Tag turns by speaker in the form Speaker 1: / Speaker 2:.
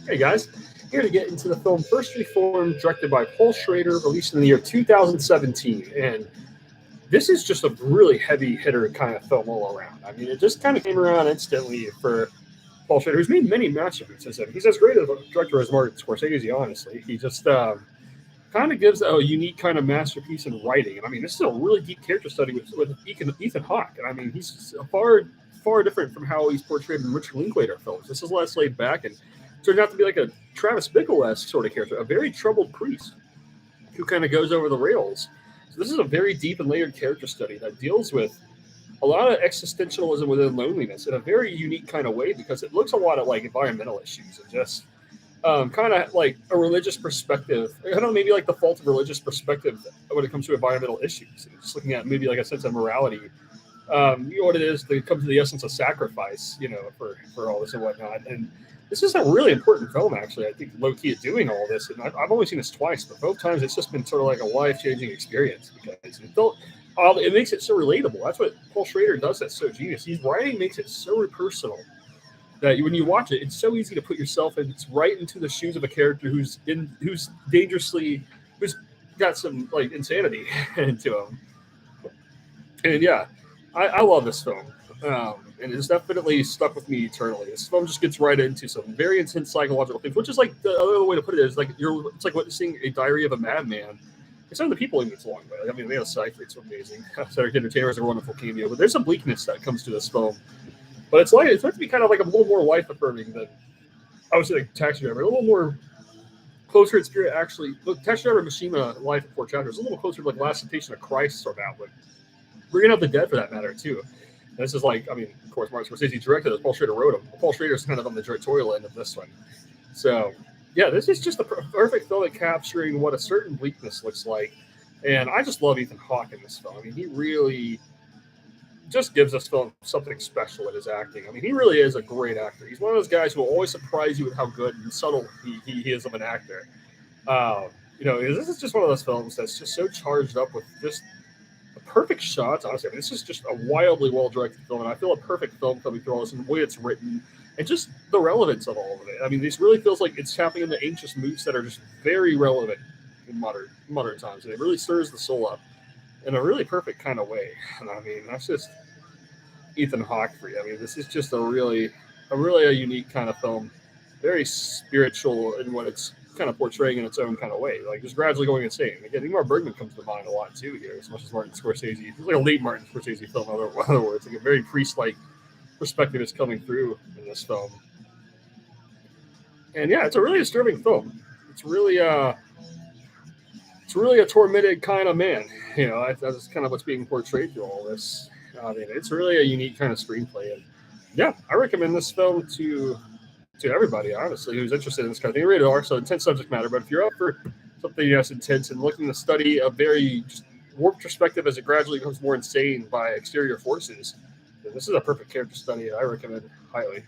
Speaker 1: Hey guys, here to get into the film First Reformed, directed by Paul Schrader, released in the year 2017. And this is just a really heavy hitter kind of film all around. I mean, it just kind of came around instantly for Paul Schrader, who's made many masterpieces. And he's as great a director as Martin Scorsese, honestly. He just kind of gives a unique kind of masterpiece in writing. And I mean, this is a really deep character study with Ethan Hawke. And I mean, he's far different from how he's portrayed in Richard Linklater films. This is less laid back and turned out to be like a Travis Bickle-esque sort of character, a very troubled priest who kind of goes over the rails. So this is a very deep and layered character study that deals with a lot of existentialism within loneliness in a very unique kind of way because it looks a lot at like environmental issues and just kind of like a religious perspective. I don't know, maybe like the fault of religious perspective when it comes to environmental issues. And just looking at maybe like a sense of morality. You know what it is to come to the essence of sacrifice, for all this and whatnot. And this is a really important film, actually. I think low key at doing all this, and I've only seen this twice, but both times it's just been sort of like a life changing experience because it makes it so relatable. That's what Paul Schrader does. That's so genius. His writing makes it so personal that when you watch it, it's so easy to put yourself in. It's right into the shoes of a character who's got some like insanity into him. And yeah, I love this film. And it's definitely stuck with me eternally. This film just gets right into some very intense psychological things, which is like the other way to put it is like it's like witnessing a diary of a madman. It's some of the people he meets along the way. I mean, Amanda Seyfried's amazing. Cedric Entertainer is a wonderful cameo, but there's some bleakness that comes to this film. But it's meant to be kind of like a little more life affirming than I would say like Taxi Driver, a little more closer in spirit. Actually, look, Taxi Driver Mishima, Life in Four Chapters, a little closer to like Last Temptation of Christ sort of outlook. Bringing Up the Dead for that matter too. And this is like, I mean, of course, Martin Scorsese directed it. Paul Schrader wrote them. Paul Schrader's kind of on the directorial end of this one. So, yeah, this is just the perfect film at capturing what a certain bleakness looks like. And I just love Ethan Hawke in this film. I mean, he really just gives this film something special in his acting. I mean, he really is a great actor. He's one of those guys who will always surprise you with how good and subtle he is of an actor. This is just one of those films that's just so charged up with just perfect shots, honestly. I mean, this is just a wildly well-directed film, and I feel a perfect film coming through all this, and the way it's written, and just the relevance of all of it. I mean, this really feels like it's tapping into ancient moods that are just very relevant in modern times, and it really stirs the soul up in a really perfect kind of way. And I mean, that's just Ethan Hawke for you. I mean, this is just a really unique kind of film, very spiritual in what it's kind of portraying in its own kind of way, like just gradually going insane. Again, Ingmar Bergman comes to mind a lot too here, as much as Martin Scorsese. It's like a late Martin Scorsese film, in other words. Like a very priest-like perspective is coming through in this film. And yeah, it's a really disturbing film. It's really a tormented kind of man. That's kind of what's being portrayed through all this. I mean, it's really a unique kind of screenplay, and yeah, I recommend this film to everybody, honestly, who's interested in this kind of thing. Rated R, so intense subject matter. But if you're up for something that's intense and looking to study a very just warped perspective as it gradually becomes more insane by exterior forces, then this is a perfect character study I recommend highly.